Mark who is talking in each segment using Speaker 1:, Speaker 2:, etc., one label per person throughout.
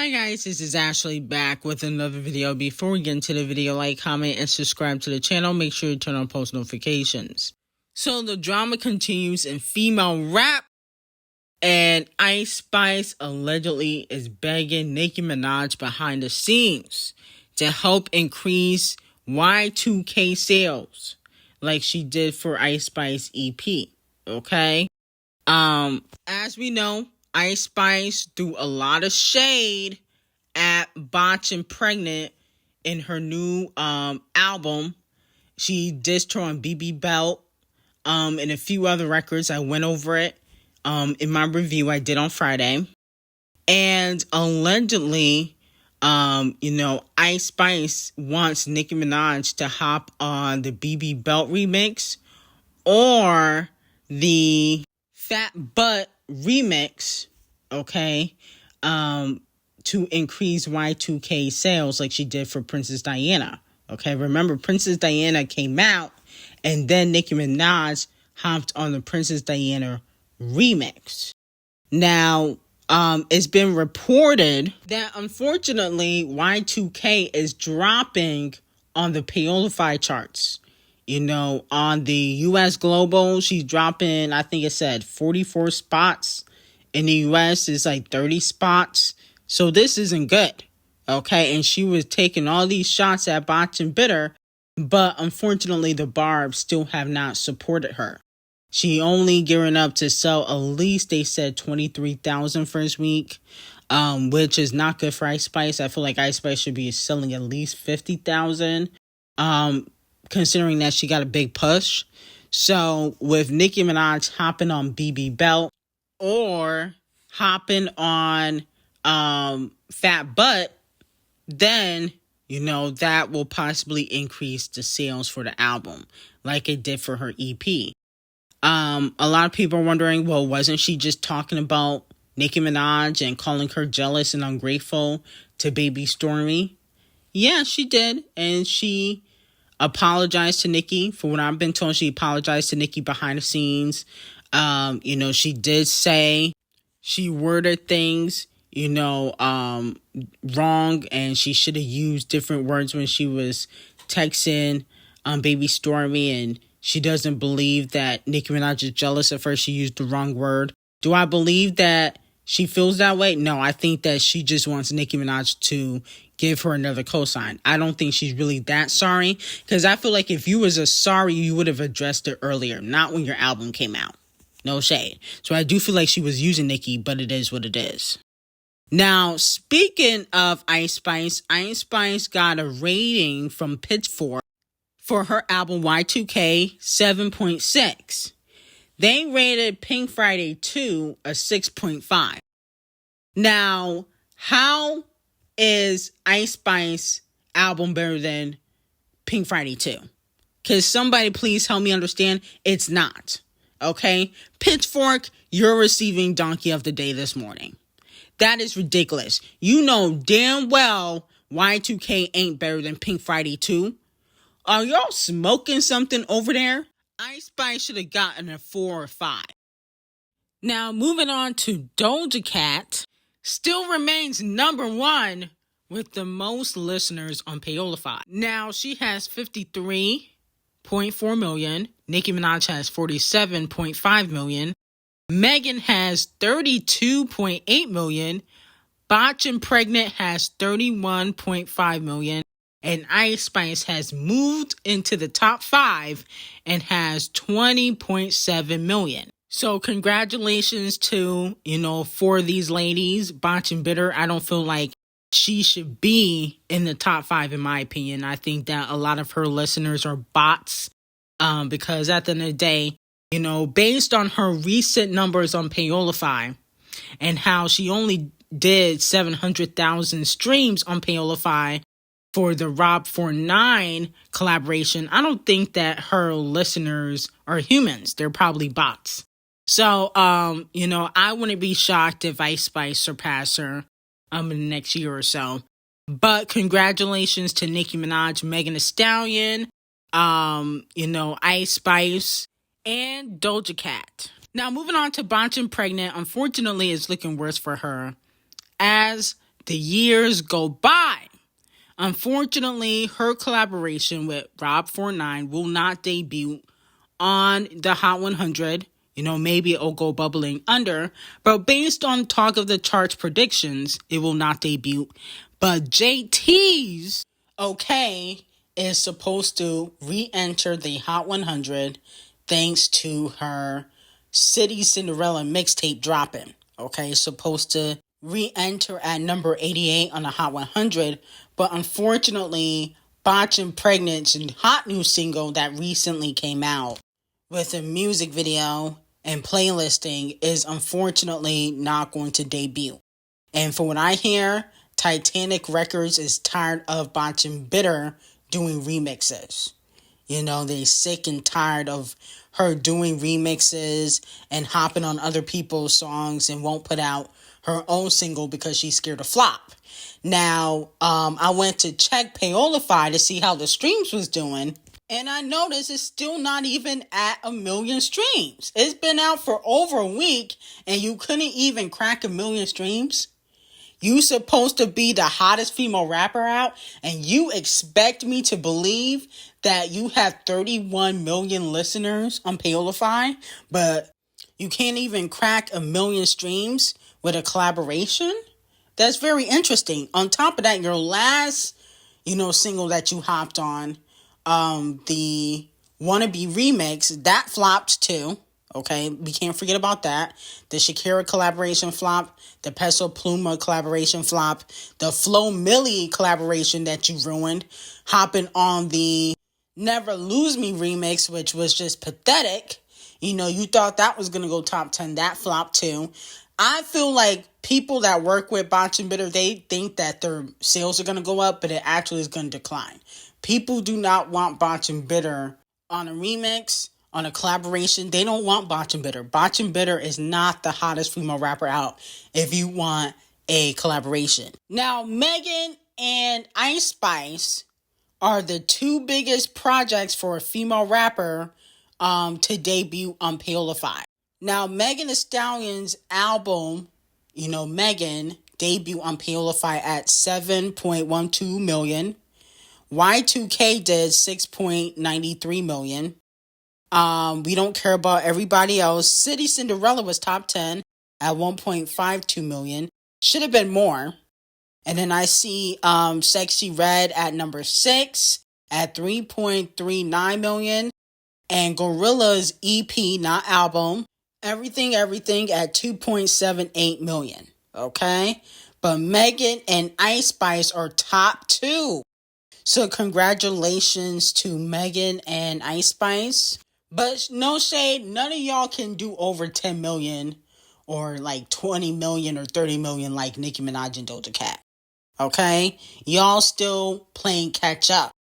Speaker 1: Hi guys, this is Ashley back with another video. Before we get into the video, like, comment, and subscribe to the channel. Make sure you turn on post notifications. So the drama continues in female rap, and Icespxce allegedly is begging Nicki behind the scenes to help increase Y2K sales like she did for Icespxce EP, okay? As we know, Icespxce threw a lot of shade at Botchin' Pregnant in her new album. She dissed her on BB Belt and a few other records. I went over it in my review I did on Friday. And allegedly, Icespxce wants Nicki to hop on the BB Belt remix or the Fat Butt remix, okay, to increase Y2K sales like she did for Princess Diana. Okay, remember Princess Diana came out and then Nicki Minaj hopped on the Princess Diana remix. Now, it's been reported that unfortunately Y2K is dropping on the Paolify charts. On the US Global, she's dropping, I think it said 44 spots. In the US, it's like 30 spots. So this isn't good, okay? And she was taking all these shots at Botchin' Bitter, but unfortunately, the Barbs still have not supported her. She only gearing up to sell at least, they said, 23,000 first week, which is not good for Icespxce. I feel like Icespxce should be selling at least 50,000. Considering that she got a big push. So with Nicki Minaj hopping on BB Belt or hopping on Fat Butt, then, that will possibly increase the sales for the album like it did for her EP. A lot of people are wondering, well, wasn't she just talking about Nicki Minaj and calling her jealous and ungrateful to baby Stormy? Yeah, she did. And she apologized to Nicki. For what I've been told, she apologized to Nicki behind the scenes. She did say she worded things, wrong, and she should have used different words when she was texting baby Stormy, and she doesn't believe that Nicki Minaj is jealous. At first, she used the wrong word. Do I believe that she feels that way? No, I think that she just wants Nicki Minaj to give her another cosign. I don't think she's really that sorry, because I feel like if you was a sorry, you would have addressed it earlier, not when your album came out. No shade. So I do feel like she was using Nicki, but it is what it is. Now, speaking of Icespxce got a rating from Pitchfork for her album Y2K 7.6. They rated Pink Friday 2 a 6.5. Now, how is Icespxce album better than Pink Friday 2? Because somebody please help me understand, it's not. Okay? Pitchfork, you're receiving Donkey of the Day this morning. That is ridiculous. You know damn well Y2K ain't better than Pink Friday 2. Are y'all smoking something over there? Icespxce should have gotten a 4 or 5. Now, moving on to Doja Cat, still remains number 1 with the most listeners on Paolify. Now, she has 53.4 million. Nicki Minaj has 47.5 million. Megan has 32.8 million. Botchin' Pregnant has 31.5 million. And Icespxce has moved into the top 5 and has 20.7 million. So congratulations to, for these ladies. Botchin' Bitter, I don't feel like she should be in the top 5 in my opinion. I think that a lot of her listeners are bots because at the end of the day, based on her recent numbers on Paolify and how she only did 700,000 streams on Paolify for the Rob 49 collaboration, I don't think that her listeners are humans. They're probably bots. So, I wouldn't be shocked if Icespxce surpassed her in the next year or so. But congratulations to Nicki Minaj, Megan Thee Stallion, Icespxce, and Doja Cat. Now, moving on to Botchin' Pregnant, unfortunately, it's looking worse for her, as the years go by, unfortunately, her collaboration with Rob 49 will not debut on the Hot 100. Maybe it'll go bubbling under. But based on talk of the charts predictions, it will not debut. But JT's Okay is supposed to re-enter the Hot 100 thanks to her City Cinderella mixtape dropping. Okay, supposed to re-enter at number 88 on the Hot 100. But unfortunately, Botchin' Pregnant's hot new single that recently came out with a music video and playlisting is unfortunately not going to debut. And from what I hear, Titanic Records is tired of Botchin' Bitter doing remixes. They're sick and tired of her doing remixes and hopping on other people's songs and won't put out her own single because she's scared to flop. Now, I went to check Paolify to see how the streams was doing, and I noticed it's still not even at 1 million streams. It's been out for over a week, and you couldn't even crack 1 million streams? You supposed to be the hottest female rapper out, and you expect me to believe that you have 31 million listeners on Paolify, but you can't even crack 1 million streams with a collaboration? That's very interesting. On top of that, your last, single that you hopped on, the Wannabe remix, that flopped too. Okay, we can't forget about that. The Shakira collaboration flop, the Peso Pluma collaboration flop, the Flo Milli collaboration that you ruined, hopping on the Never Lose Me remix, which was just pathetic. You thought that was going to go top 10. That flopped too. I feel like people that work with Botchin' Bitter, they think that their sales are going to go up, but it actually is going to decline. People do not want Botchin' Bitter on a remix, on a collaboration. They don't want Botchin' Bitter. Botchin' Bitter is not the hottest female rapper out if you want a collaboration. Now, Megan and Ice Spice are the two biggest projects for a female rapper to debut on Paolify. Now, Megan Thee Stallion's album, Megan, debut on Paolify at 7.12 million. Y2K did 6.93 million. We don't care about everybody else. City Cinderella was top 10 at 1.52 million. Should have been more. And then I see Sexy Red at number 6 at 3.39 million. And Gorilla's EP, not album, Everything at 2.78 million. Okay? But Megan and Ice Spice are top 2. So congratulations to Megan and Ice Spice. But no shade, none of y'all can do over 10 million or like 20 million or 30 million like Nicki Minaj and Doja Cat. Okay? Y'all still playing catch up.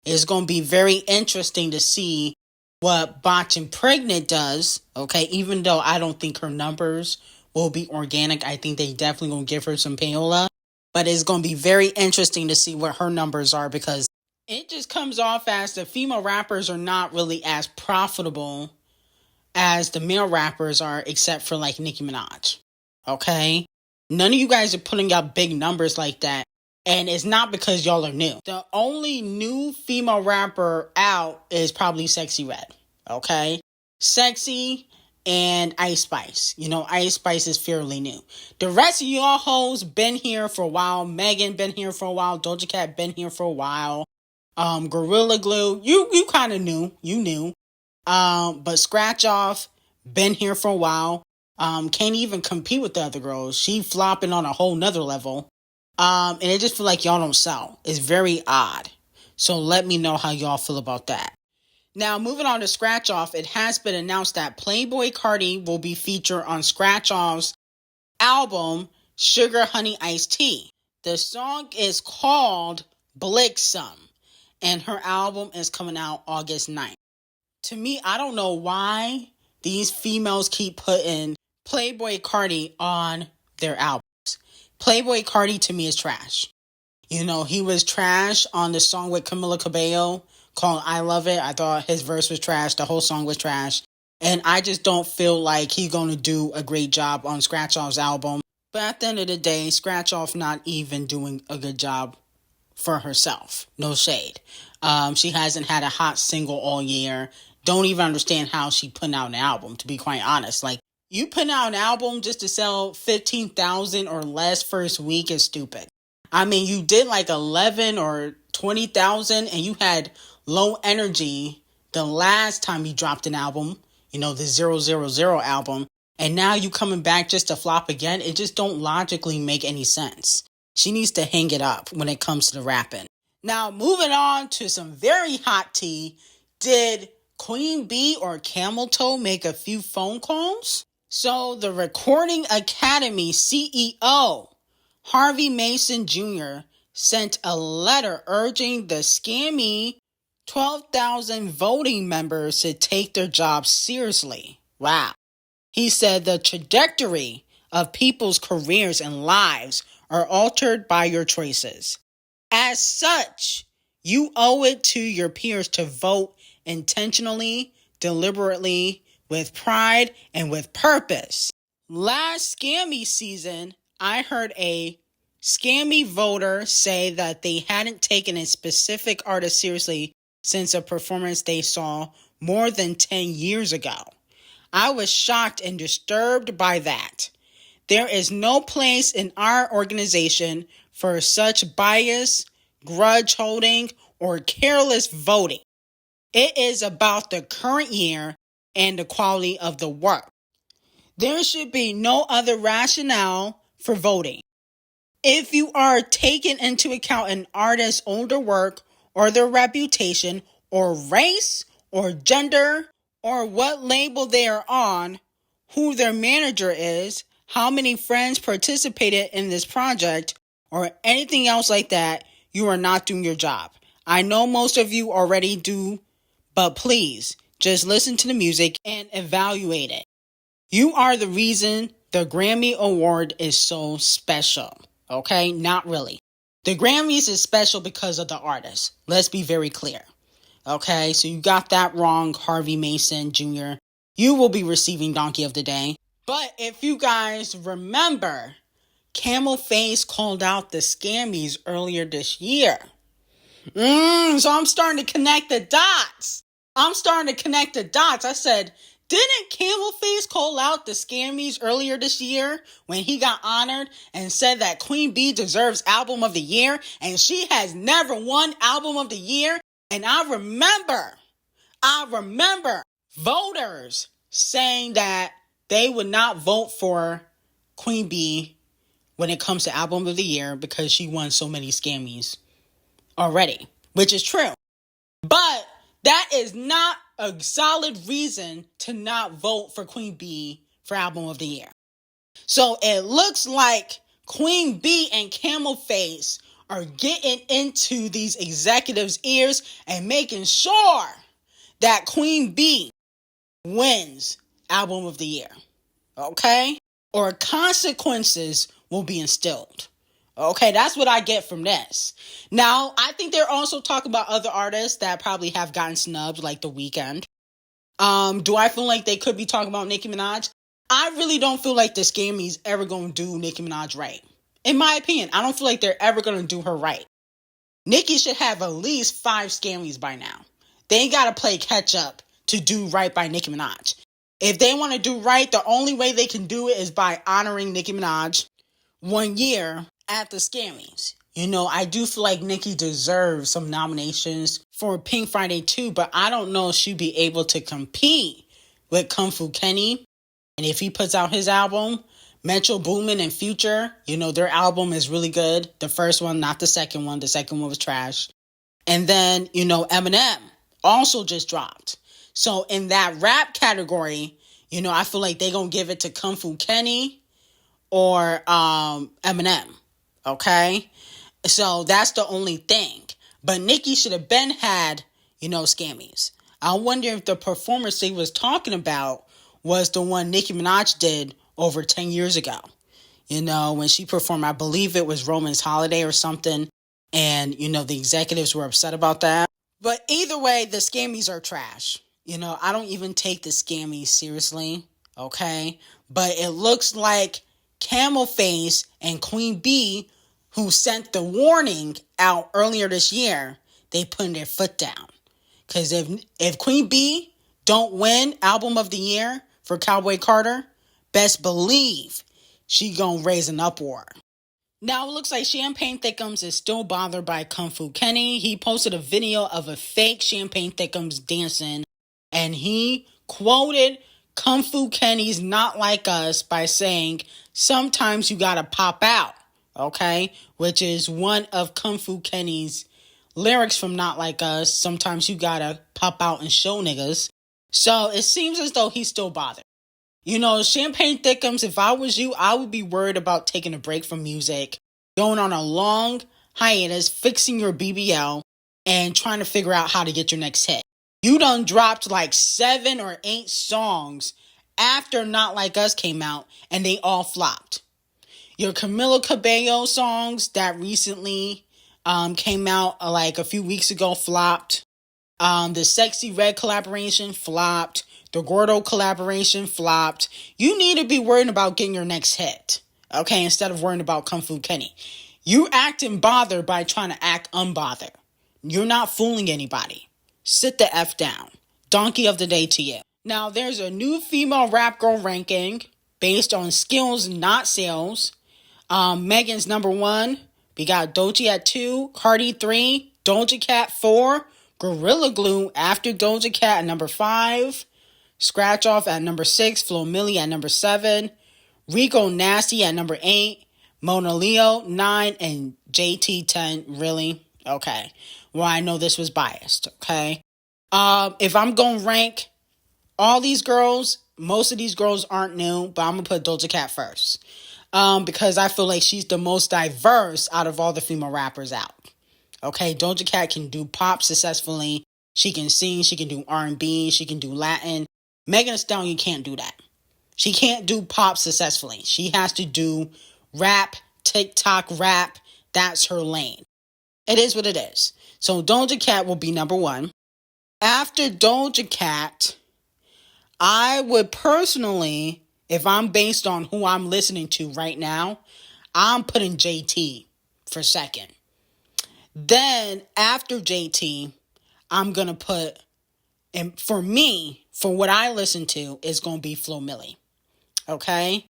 Speaker 1: It's going to be very interesting to see what Botchin' Pregnant does. Okay? Even though I don't think her numbers will be organic. I think they definitely going to give her some payola. But it's going to be very interesting to see what her numbers are because it just comes off as the female rappers are not really as profitable as the male rappers are, except for like Nicki Minaj. Okay? None of you guys are putting out big numbers like that. And it's not because y'all are new. The only new female rapper out is probably Sexy Red. Okay? Sexy and Ice Spice. Ice Spice is fairly new. The rest of y'all hoes been here for a while. Megan been here for a while. Doja Cat been here for a while. Gorilla Glue, you kind of knew. You knew. But Scratch Off, been here for a while. Can't even compete with the other girls. She flopping on a whole nother level. And it just feel like y'all don't sell. It's very odd. So let me know how y'all feel about that. Now, moving on to Scratch Off, it has been announced that Playboi Carti will be featured on Scratch Off's album, Sugar Honey Iced Tea. The song is called Blixum, and her album is coming out August 9th. To me, I don't know why these females keep putting Playboi Carti on their albums. Playboi Carti to me is trash. He was trash on the song with Camila Cabello called I Love It. I thought his verse was trash. The whole song was trash. And I just don't feel like he's going to do a great job on Scratch Off's album. But at the end of the day, scratch off not even doing a good job for herself. No shade. She hasn't had a hot single all year. Don't even understand how she putting out an album, to be quite honest. Like, you putting out an album just to sell 15,000 or less first week is stupid. I mean, you did like 11 or 20,000 and you had low energy the last time you dropped an album, the 000 album. And now you coming back just to flop again. It just don't logically make any sense. She needs to hang it up when it comes to the rapping. Now, moving on to some very hot tea. Did Queen Bee or Camel Toe make a few phone calls? So the Recording Academy CEO, Harvey Mason Jr., sent a letter urging the scammy 12,000 voting members to take their jobs seriously. Wow. He said the trajectory of people's careers and lives are altered by your choices. As such, you owe it to your peers to vote intentionally, deliberately, with pride, and with purpose. Last scammy season, I heard a scammy voter say that they hadn't taken a specific artist seriously since a performance they saw more than 10 years ago. I was shocked and disturbed by that. There is no place in our organization for such bias, grudge holding, or careless voting. It is about the current year and the quality of the work. There should be no other rationale for voting. If you are taking into account an artist's older work or their reputation or race or gender or what label they are on, who their manager is, how many friends participated in this project, or anything else like that, you are not doing your job. I know most of you already do, but please, just listen to the music and evaluate it. You are the reason the Grammy Award is so special, okay? Not really. The Grammys is special because of the artist. Let's be very clear, okay? So you got that wrong, Harvey Mason Jr. You will be receiving Donkey of the Day. But if you guys remember, Camel Face called out the scammies earlier this year. So I'm starting to connect the dots. I said, didn't Camel Face call out the scammies earlier this year when he got honored and said that Queen Bee deserves Album of the Year and she has never won Album of the Year? And I remember voters saying that they would not vote for Queen Bee when it comes to Album of the Year because she won so many scammies already, which is true. But that is not a solid reason to not vote for Queen Bee for Album of the Year. So it looks like Queen Bee and Camel Face are getting into these executives' ears and making sure that Queen Bee wins Album of the Year. Okay? Or consequences will be instilled. Okay, that's what I get from this. Now, I think they're also talking about other artists that probably have gotten snubbed, like The Weeknd. Do I feel like they could be talking about Nicki Minaj? I really don't feel like the scammies ever going to do Nicki Minaj right. In my opinion, I don't feel like they're ever going to do her right. Nicki should have at least 5 scammies by now. They ain't got to play catch up to do right by Nicki Minaj. If they want to do right, the only way they can do it is by honoring Nicki Minaj 1 year at the Scammies. I do feel like Nicki deserves some nominations for Pink Friday too, but I don't know if she'd be able to compete with Kung Fu Kenny. And if he puts out his album, Metro Boomin and Future, their album is really good. The first one, not the second one. The second one was trash. And then, Eminem also just dropped. So in that rap category, I feel like they're going to give it to Kung Fu Kenny or Eminem. Okay? So that's the only thing. But Nicki should have been had, scammies. I wonder if the performance they was talking about was the one Nicki Minaj did over 10 years ago. When she performed, I believe it was Roman's Holiday or something. And, the executives were upset about that. But either way, the scammies are trash. I don't even take the scammies seriously, okay? But it looks like Camel Face and Queen B, who sent the warning out earlier this year, they putting their foot down. Because if Queen B don't win Album of the Year for Cowboy Carter, best believe she gonna raise an uproar. Now it looks like Champagne Thickums is still bothered by Kung Fu Kenny. He posted a video of a fake Champagne Thickums dancing, and he quoted Kung Fu Kenny's Not Like Us by saying, sometimes you gotta pop out, okay? Which is one of Kung Fu Kenny's lyrics from Not Like Us. Sometimes you gotta pop out and show niggas. So it seems as though he's still bothered. You know, Champagne Thickums, if I was you, I would be worried about taking a break from music, going on a long hiatus, fixing your BBL, and trying to figure out how to get your next hit. You done dropped like 7 or 8 songs after Not Like Us came out, and they all flopped. Your Camila Cabello songs that recently came out like a few weeks ago flopped. The Sexy Red collaboration flopped. The Gordo collaboration flopped. You need to be worrying about getting your next hit, okay, instead of worrying about Kung Fu Kenny. You acting bothered by trying to act unbothered. You're not fooling anybody. Sit the F down. Donkey of the day to you. Now, there's a new female rap girl ranking based on skills, not sales. Megan's number 1. We got D0JA at 2, Cardi 3, Doja Cat 4, Gorilla Glue after Doja Cat at number 5. Scratch Off at number 6, Flo Milli at number 7, Rico Nasty at number 8, Mona Leo 9, and JT 10. Really? Okay. Well, I know this was biased, okay? If I'm going to rank all these girls, most of these girls aren't new, but I'm going to put Doja Cat first. Because I feel like she's the most diverse out of all the female rappers out. Okay, Doja Cat can do pop successfully. She can sing, she can do R&B, she can do Latin. Megan Thee Stallion can't do that. She can't do pop successfully. She has to do rap, TikTok rap. That's her lane. It is what it is. So Doja Cat will be number 1. After Doja Cat, I would personally, if I'm based on who I'm listening to right now, I'm putting JT for second. Then after JT, I'm going to put, and for me, for what I listen to, is going to be Flo Milli. Okay?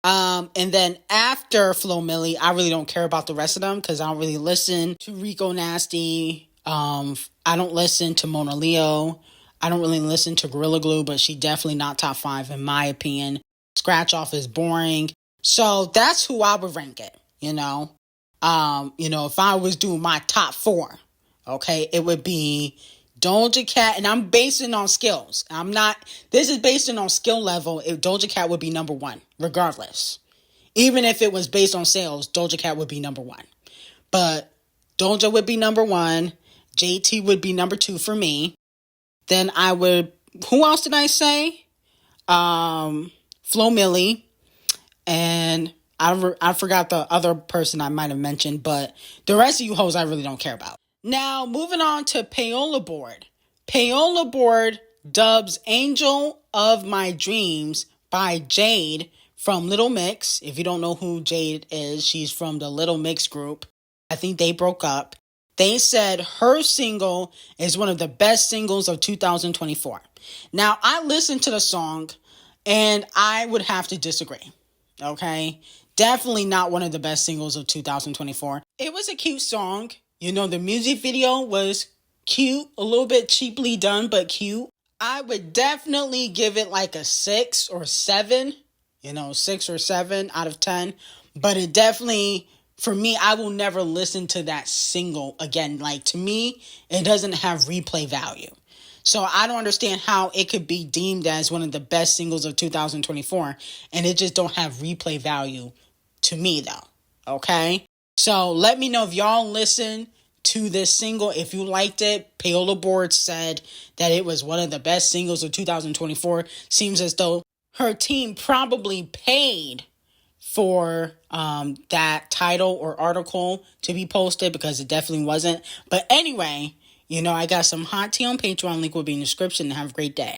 Speaker 1: And then after Flo Milli, I really don't care about the rest of them because I don't really listen to Rico Nasty. I don't listen to Mona Leo. I don't really listen to Gorilla Glue, but she definitely not top 5 in my opinion. Scratch Off is boring. So that's who I would rank it, you know. If I was doing my top 4, okay, it would be Doja Cat, and I'm basing on skills. This is based on skill level. Doja Cat would be number 1, regardless. Even if it was based on sales, Doja Cat would be number 1. But Doja would be number 1. JT would be number 2 for me. Then who else did I say? Flo Milli. And I forgot the other person I might have mentioned, but the rest of you hoes I really don't care about. Now, moving on to Payola Board. Payola Board dubs Angel of My Dreams by Jade from Little Mix. If you don't know who Jade is, she's from the Little Mix group. I think they broke up. They said her single is one of the best singles of 2024. Now, I listened to the song, and I would have to disagree. Okay? Definitely not one of the best singles of 2024. It was a cute song. You know, the music video was cute, a little bit cheaply done, but cute. I would definitely give it like a 6 or 7, 6 or 7 out of 10. But it definitely, for me, I will never listen to that single again. Like, to me, it doesn't have replay value. So I don't understand how it could be deemed as one of the best singles of 2024, and it just don't have replay value to me, though. Okay? So let me know if y'all listen to this single, if you liked it. Payola Board said that it was one of the best singles of 2024. Seems as though her team probably paid for that title or article to be posted, because it definitely wasn't. But anyway, I got some hot tea on Patreon. Link will be in the description. Have a great day.